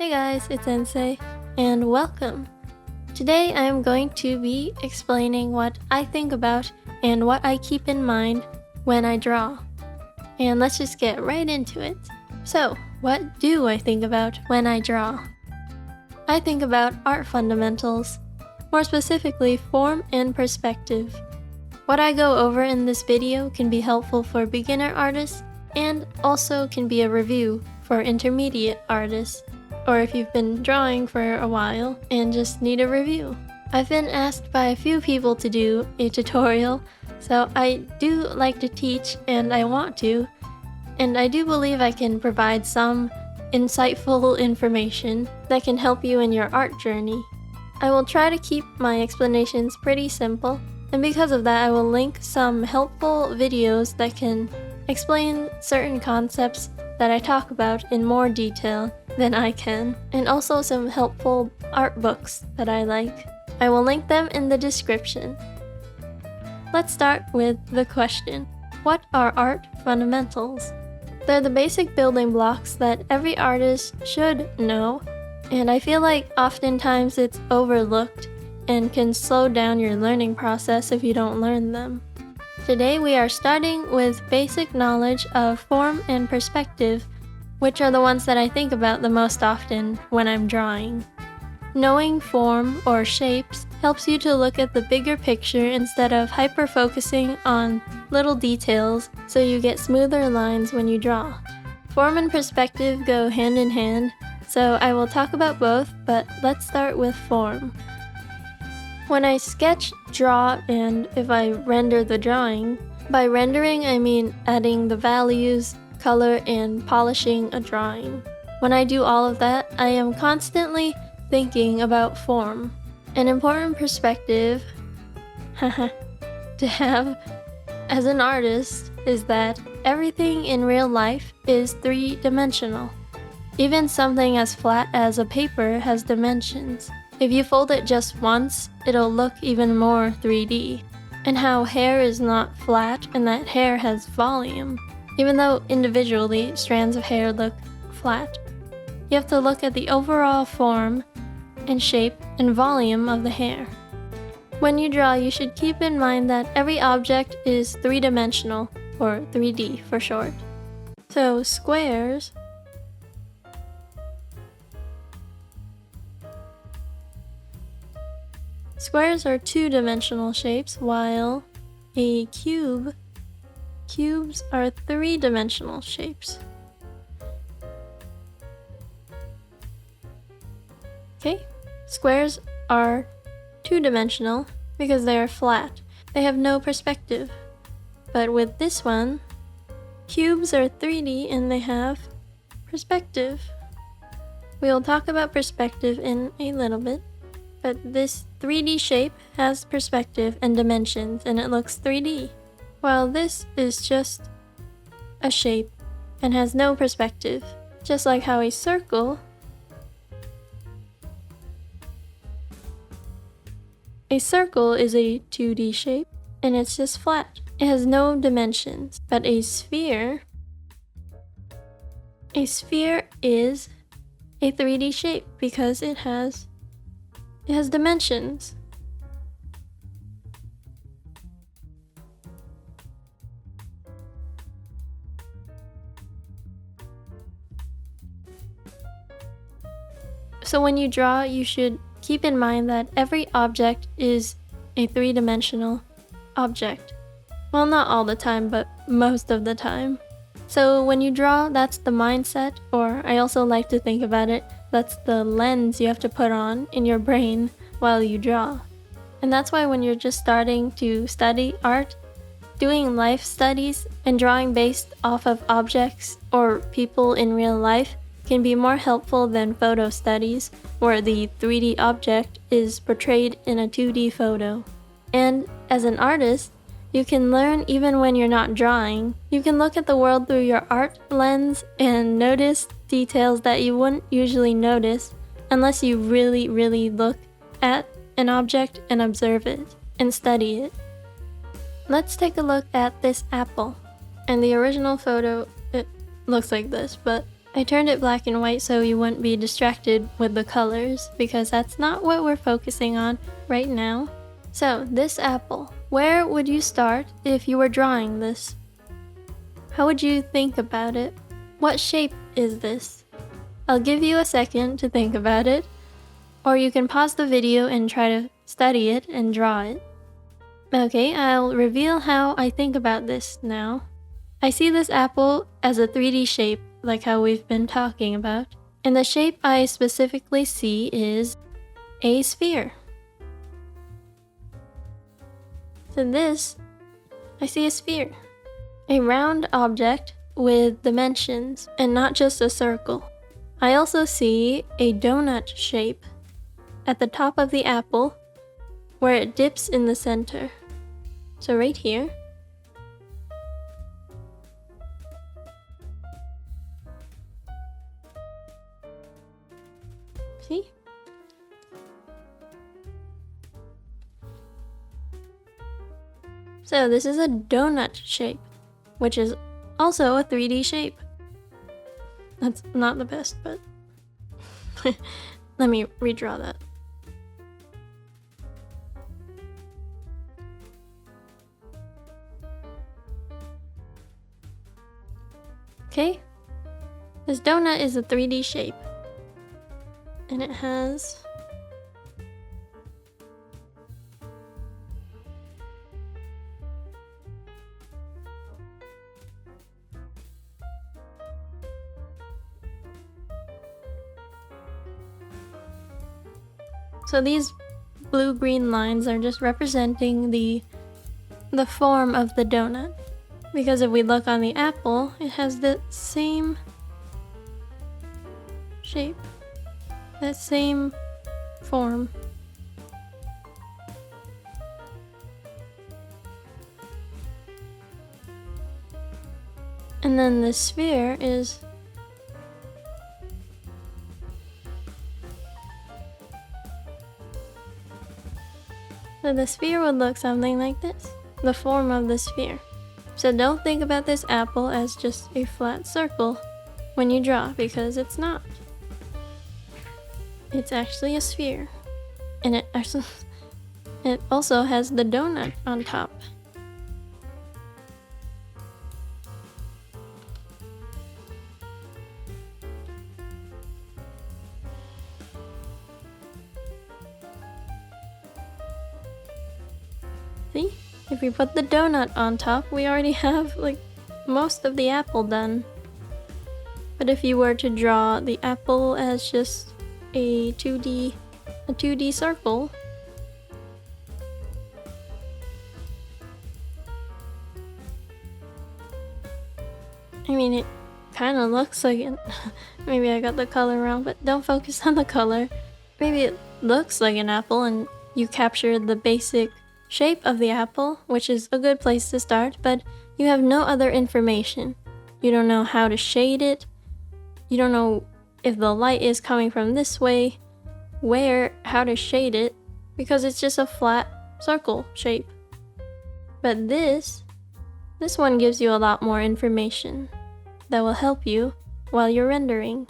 Hey guys, it's Sensei, and welcome! Today I am going to be explaining what I think about and what I keep in mind when I draw. And let's just get right into it. So, what do I think about when I draw? I think about art fundamentals, more specifically form and perspective. What I go over in this video can be helpful for beginner artists and also can be a review for intermediate artists, or if you've been drawing for a while and just need a review. I've been asked by a few people to do a tutorial, so I do like to teach and I want to, and I do believe I can provide some insightful information that can help you in your art journey. I will try to keep my explanations pretty simple, and because of that I will link some helpful videos that can explain certain concepts that I talk about in more detail than I can, and also some helpful art books that I like. I will link them in the description. Let's start with the question. What are art fundamentals? They're the basic building blocks that every artist should know, and I feel like oftentimes it's overlooked and can slow down your learning process if you don't learn them. Today we are starting with basic knowledge of form and perspective, which are the ones that I think about the most often when I'm drawing. Knowing form or shapes helps you to look at the bigger picture instead of hyper-focusing on little details, so you get smoother lines when you draw. Form and perspective go hand in hand, so I will talk about both, but let's start with form. When I sketch, draw, and if I render the drawing, by rendering I mean adding the values, color, and polishing a drawing. When I do all of that, I am constantly thinking about form. An important perspective to have as an artist is that everything in real life is three-dimensional. Even something as flat as a paper has dimensions. If you fold it just once, it'll look even more 3D. And how hair is not flat and that hair has volume, even though individually strands of hair look flat. You have to look at the overall form and shape and volume of the hair. When you draw, you should keep in mind that every object is three-dimensional, or 3D for short. So squares are two-dimensional shapes, while a cubes are three-dimensional shapes. Okay, squares are two-dimensional because they are flat. They have no perspective. But with this one, cubes are 3D and they have perspective. We will talk about perspective in a little bit. But this 3D shape has perspective and dimensions, and it looks 3D, while this is just a shape and has no perspective, just like how a circle is a 2D shape, and it's just flat. It has no dimensions. But a sphere is a 3D shape because it has dimensions. So when you draw, you should keep in mind that every object is a three-dimensional object. Well, not all the time, but most of the time. So when you draw, that's the mindset, or I also like to think about it, that's the lens you have to put on in your brain while you draw. And that's why when you're just starting to study art, doing life studies and drawing based off of objects or people in real life can be more helpful than photo studies, where the 3D object is portrayed in a 2D photo. And as an artist, you can learn even when you're not drawing. You can look at the world through your art lens and notice details that you wouldn't usually notice unless you really look at an object and observe it and study it. Let's take a look at this apple. And the original photo, it looks like this, but I turned it black and white so you wouldn't be distracted with the colors, because that's not what we're focusing on right now. So, this apple, where would you start if you were drawing this? How would you think about it? What shape is this? I'll give you a second to think about it, or you can pause the video and try to study it and draw it. Okay, I'll reveal how I think about this now. I see this apple as a 3D shape, like how we've been talking about. And the shape I specifically see is a sphere. So this, I see a sphere. A round object with dimensions, and not just a circle. I also see a donut shape at the top of the apple, where it dips in the center. So right here. See? So this is a donut shape, which is also a 3D shape. That's not the best, but let me redraw that. Okay, this donut is a 3D shape, and it has so these blue-green lines are just representing the form of the donut. Because if we look on the apple, it has the same shape, that same form. And then the sphere is so the sphere would look something like this, the form of the sphere. So don't think about this apple as just a flat circle when you draw, because it's not. It's actually a sphere. And it also has the donut on top. See? If we put the donut on top, we already have like most of the apple done. But if you were to draw the apple as just a 2D circle, I mean, it kind of looks like it. Maybe I got the color wrong, but don't focus on the color. Maybe it looks like an apple and you captured the basic shape of the apple, which is a good place to start, but you have no other information. You don't know how to shade it. You don't know if the light is coming from this way, how to shade it, because it's just a flat circle shape. But this one gives you a lot more information that will help you while you're rendering.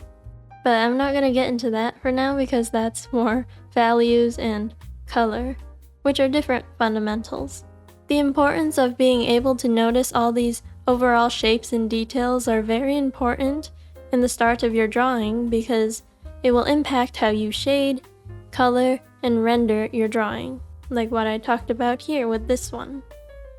But I'm not gonna get into that for now, because that's more values and color, which are different fundamentals. The importance of being able to notice all these overall shapes and details are very important in the start of your drawing, because it will impact how you shade, color, and render your drawing, like what I talked about here with this one.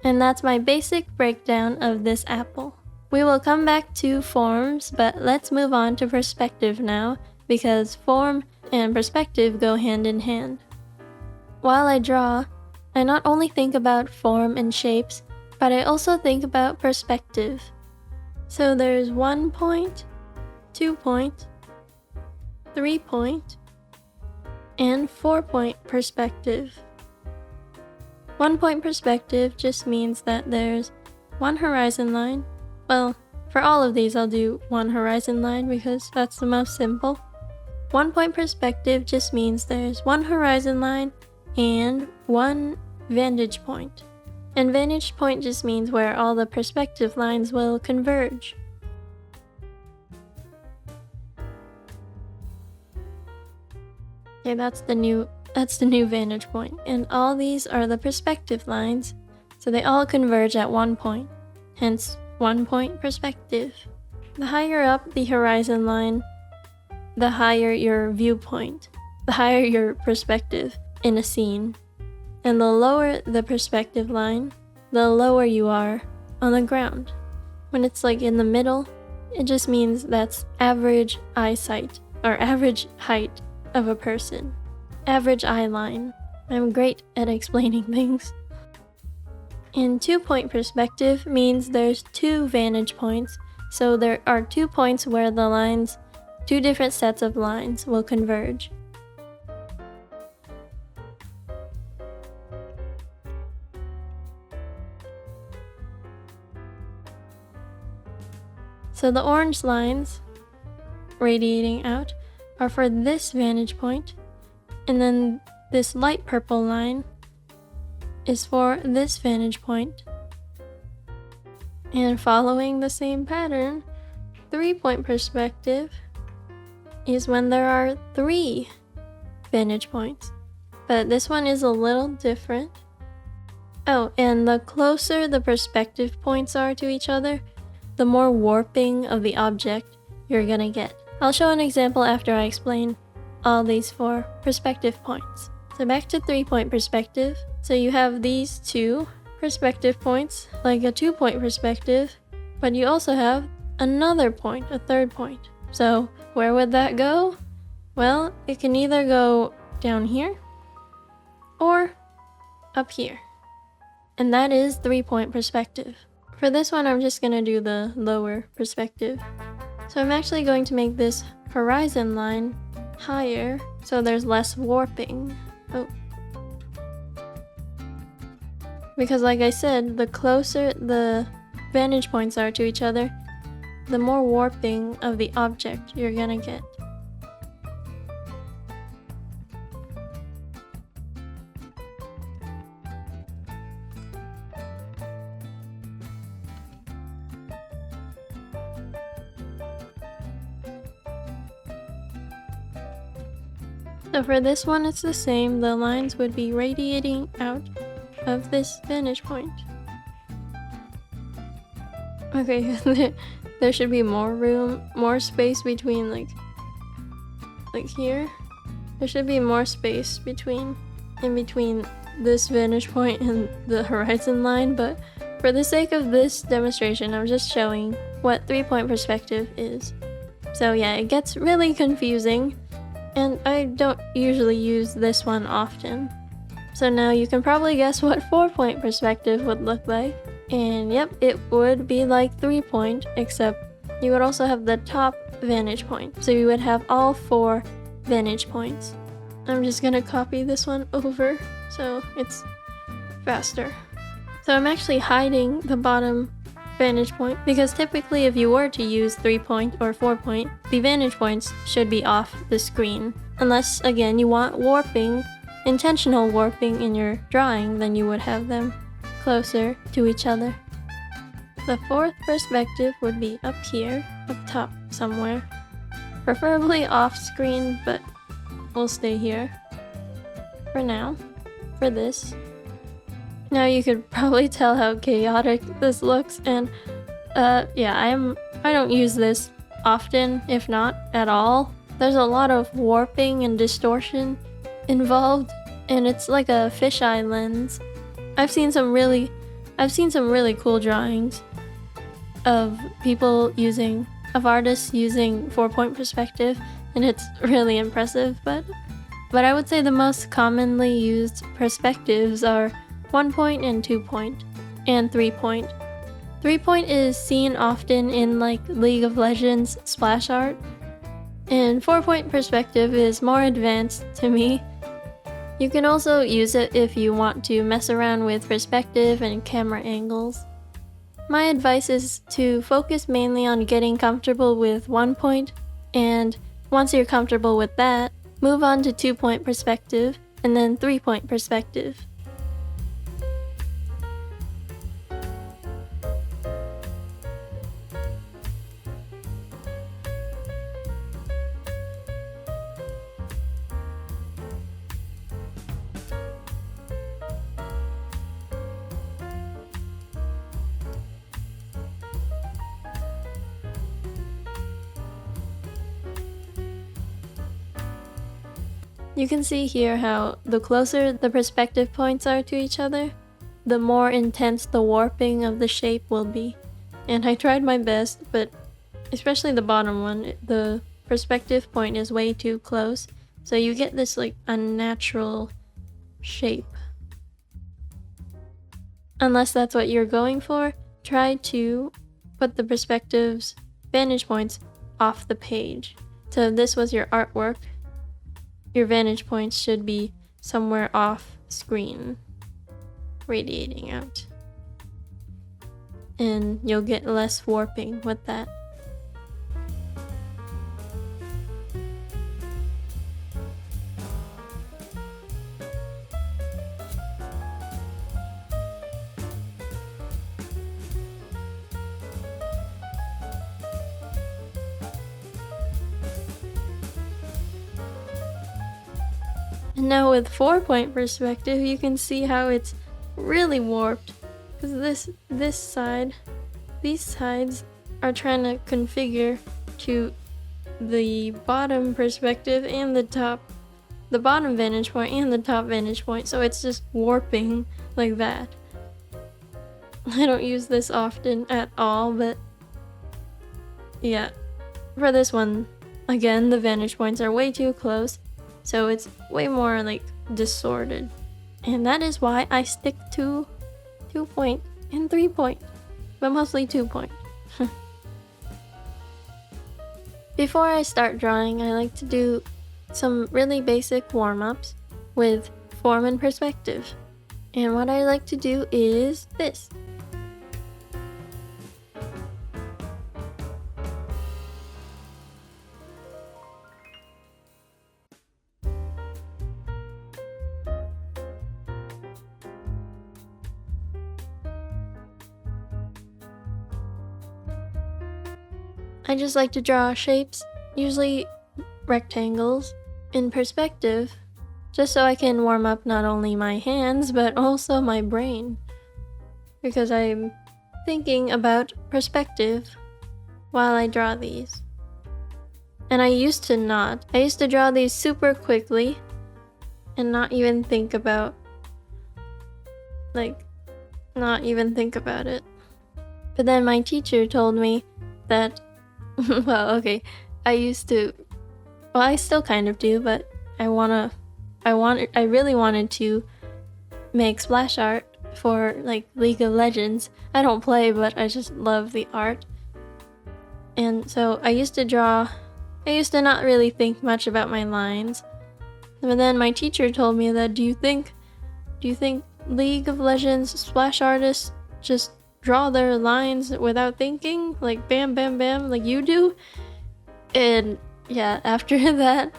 And that's my basic breakdown of this apple. We will come back to forms, but let's move on to perspective now, because form and perspective go hand in hand. While I draw, I not only think about form and shapes, but I also think about perspective. So there's 1 point, 2 point, 3 point, and 4 point perspective. 1 point perspective just means that there's one horizon line. Well, for all of these I'll do one horizon line because that's the most simple. 1 point perspective just means there's one horizon line and one vantage point. And vantage point just means where all the perspective lines will converge. Okay, that's the new vantage point. And all these are the perspective lines, so they all converge at one point. Hence, 1-point perspective. The higher up the horizon line, the higher your viewpoint, the higher your perspective in a scene. And the lower the perspective line, the lower you are on the ground. When it's like in the middle, it just means that's average eyesight, or average height of a person. Average eye line. I'm great at explaining things. And 2-point perspective means there's 2 vantage points, so there are 2 points where the lines, 2 different sets of lines will converge. So the orange lines radiating out are for this vantage point, and then this light purple line is for this vantage point. And following the same pattern, 3-point perspective is when there are 3 vantage points. But this one is a little different. Oh, and the closer the perspective points are to each other, the more warping of the object you're gonna get. I'll show an example after I explain all these 4 perspective points. So back to 3-point perspective. So you have these 2 perspective points, like a 2-point perspective, but you also have another point, a 3rd point. So where would that go? Well, it can either go down here or up here. And that is 3-point perspective. For this one, I'm just gonna do the lower perspective. So I'm actually going to make this horizon line higher so there's less warping. Oh. Because like I said, the closer the vantage points are to each other, the more warping of the object you're gonna get. So for this one, it's the same. The lines would be radiating out of this vantage point. Okay, there should be more room, more space between like here. There should be more space in between this vantage point and the horizon line, but for the sake of this demonstration, I'm just showing what 3-point perspective is. So yeah, it gets really confusing, and I don't usually use this one often. So now you can probably guess what 4-point perspective would look like. And yep, it would be like 3-point, except you would also have the top vantage point. So you would have all 4 vantage points. I'm just gonna copy this one over so it's faster. So I'm actually hiding the bottom vantage point because typically if you were to use 3-point or 4-point, the vantage points should be off the screen. Unless, again, you want warping, intentional warping in your drawing, then you would have them closer to each other. The 4th perspective would be up here, up top somewhere. Preferably off screen, but we'll stay here for now, for this. Now you could probably tell how chaotic this looks, and yeah, I don't use this often, if not at all. There's a lot of warping and distortion involved, and it's like a fisheye lens. I've seen some really cool drawings of artists using 4-point perspective, and it's really impressive, but I would say the most commonly used perspectives are 1-point and 2-point, and 3-point. 3-point is seen often in like League of Legends splash art, and 4-point perspective is more advanced to me. You can also use it if you want to mess around with perspective and camera angles. My advice is to focus mainly on getting comfortable with 1-point, and once you're comfortable with that, move on to 2-point perspective, and then 3-point perspective. You can see here how the closer the perspective points are to each other, the more intense the warping of the shape will be. And I tried my best, but especially the bottom one, the perspective point is way too close, so you get this like unnatural shape. Unless that's what you're going for, try to put the perspective's vantage points off the page. So if this was your artwork, your vantage points should be somewhere off screen, radiating out. And you'll get less warping with that. And now with 4-point perspective, you can see how it's really warped. Because these sides are trying to configure to the bottom perspective and the bottom vantage point and the top vantage point. So it's just warping like that. I don't use this often at all, but yeah. For this one, again, the vantage points are way too close. So it's way more like distorted. And that is why I stick to 2-point and 3-point, but mostly 2-point. Before I start drawing, I like to do some really basic warm-ups with form and perspective. And what I like to do is this. I just like to draw shapes, usually rectangles, in perspective, just so I can warm up not only my hands, but also my brain. Because I'm thinking about perspective while I draw these. And I used to not. I used to draw these super quickly and not even think about it. But then my teacher told me that well, okay, I still kind of do, but I really wanted to make splash art for like League of Legends. I don't play, but I just love the art. And so I used to not really think much about my lines. But then my teacher told me that, do you think League of Legends splash artists just draw their lines without thinking, like bam bam bam like you do? And yeah, after that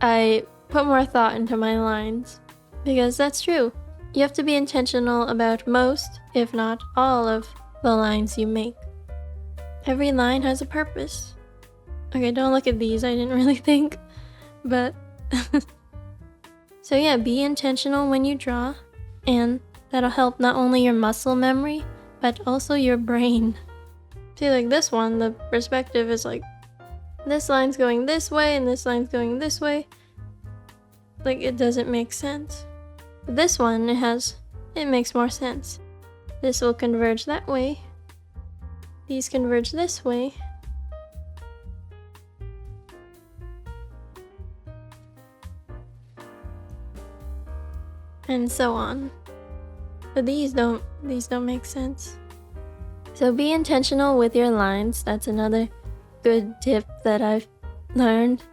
I put more thought into my lines, because that's true. You have to be intentional about most, if not all, of the lines you make. Every line has a purpose. Okay, don't look at these, I didn't really think, but so yeah, be intentional when you draw, and that'll help not only your muscle memory but also your brain. See, like this one, the perspective is like, this line's going this way and this line's going this way. Like, it doesn't make sense. But this one, it makes more sense. This will converge that way. These converge this way. And so on. But these don't make sense. So be intentional with your lines. That's another good tip that I've learned.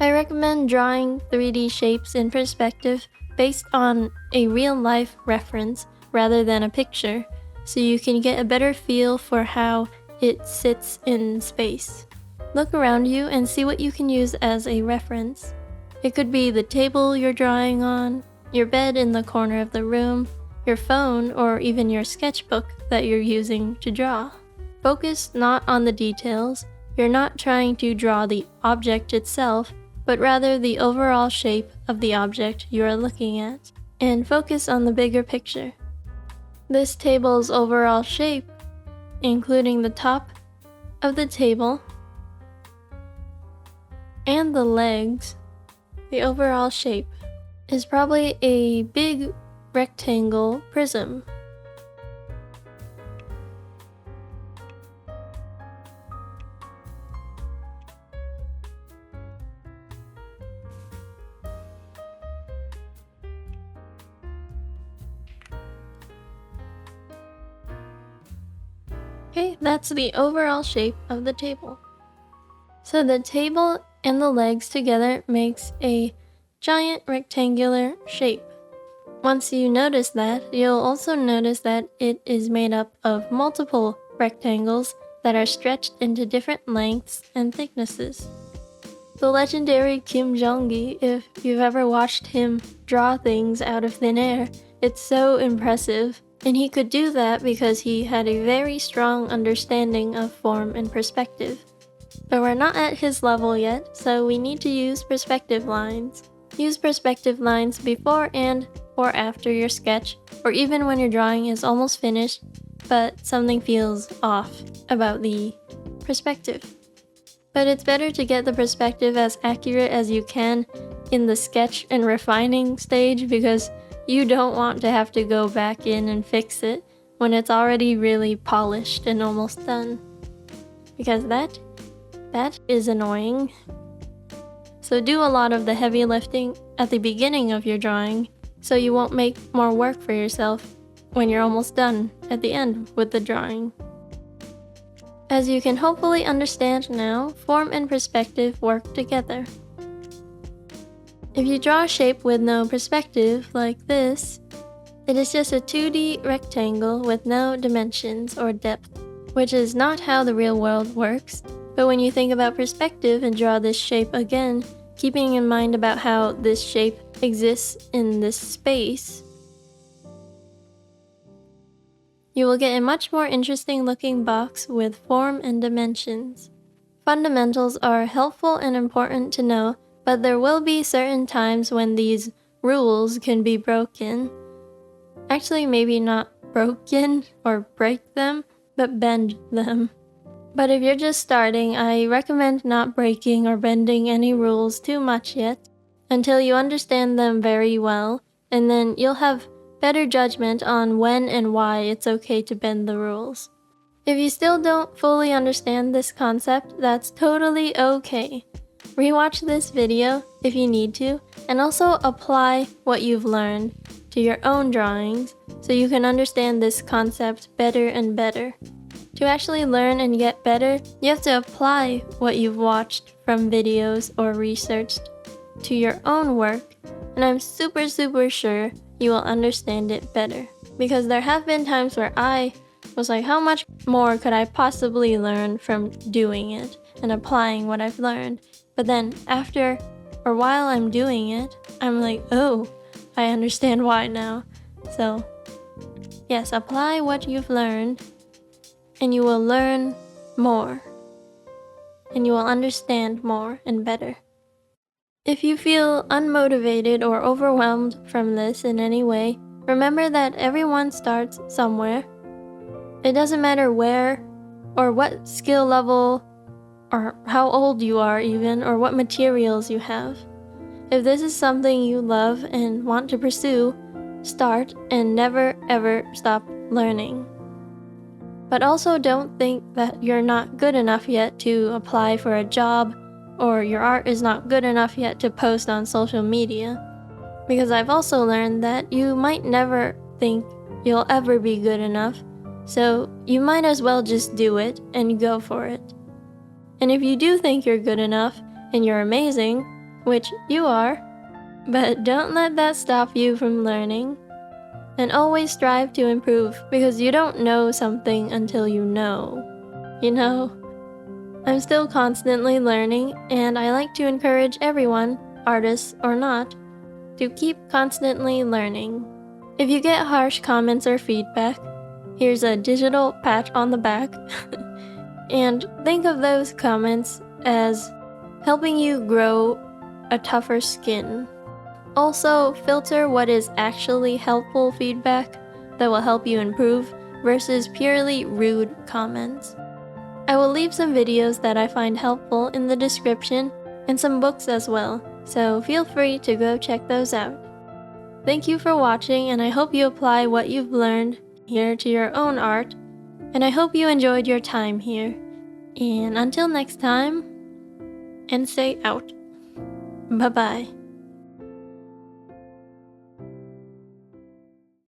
I recommend drawing 3D shapes in perspective based on a real-life reference rather than a picture, so you can get a better feel for how it sits in space. Look around you and see what you can use as a reference. It could be the table you're drawing on, your bed in the corner of the room, your phone, or even your sketchbook that you're using to draw. Focus not on the details. You're not trying to draw the object itself, but rather the overall shape of the object you are looking at, and focus on the bigger picture. This table's overall shape, including the top of the table and the legs, the overall shape is probably a big rectangle prism. Okay, that's the overall shape of the table. So the table and the legs together makes a giant rectangular shape. Once you notice that, you'll also notice that it is made up of multiple rectangles that are stretched into different lengths and thicknesses. The legendary Kim Jong-gi, if you've ever watched him draw things out of thin air, it's so impressive. And he could do that because he had a very strong understanding of form and perspective. But we're not at his level yet, so we need to use perspective lines. Use perspective lines before and or after your sketch, or even when your drawing is almost finished, but something feels off about the perspective. But it's better to get the perspective as accurate as you can in the sketch and refining stage, because you don't want to have to go back in and fix it when it's already really polished and almost done. Because that is annoying. So do a lot of the heavy lifting at the beginning of your drawing, so you won't make more work for yourself when you're almost done at the end with the drawing. As you can hopefully understand now, form and perspective work together. If you draw a shape with no perspective, like this, it is just a 2D rectangle with no dimensions or depth, which is not how the real world works. But when you think about perspective and draw this shape again, keeping in mind about how this shape exists in this space, you will get a much more interesting looking box with form and dimensions. Fundamentals are helpful and important to know, but there will be certain times when these rules can be broken. Actually, maybe not broken or break them, but bend them. But if you're just starting, I recommend not breaking or bending any rules too much yet, until you understand them very well, and then you'll have better judgment on when and why it's okay to bend the rules. If you still don't fully understand this concept, that's totally okay. Rewatch this video if you need to, and also apply what you've learned to your own drawings so you can understand this concept better and better. To actually learn and get better, you have to apply what you've watched from videos or researched to your own work, and I'm super sure you will understand it better. Because there have been times where I was like, how much more could I possibly learn from doing it and applying what I've learned? But then after or while I'm doing it, I'm like, oh, I understand why now. So yes, apply what you've learned and you will learn more. And you will understand more and better. If you feel unmotivated or overwhelmed from this in any way, remember that everyone starts somewhere. It doesn't matter where or what skill level or how old you are even, or what materials you have. If this is something you love and want to pursue, start and never ever stop learning. But also don't think that you're not good enough yet to apply for a job, or your art is not good enough yet to post on social media. Because I've also learned that you might never think you'll ever be good enough, so you might as well just do it and go for it. And if you do think you're good enough and you're amazing, which you are, but don't let that stop you from learning. And always strive to improve, because you don't know something until you know. You know? I'm still constantly learning, and I like to encourage everyone, artists or not, to keep constantly learning. If you get harsh comments or feedback, here's a digital pat on the back. And think of those comments as helping you grow a tougher skin. Also, filter what is actually helpful feedback that will help you improve versus purely rude comments. I will leave some videos that I find helpful in the description and some books as well, so feel free to go check those out. Thank you for watching, and I hope you apply what you've learned here to your own art, and I hope you enjoyed your time here. And until next time, and stay out. Bye-bye.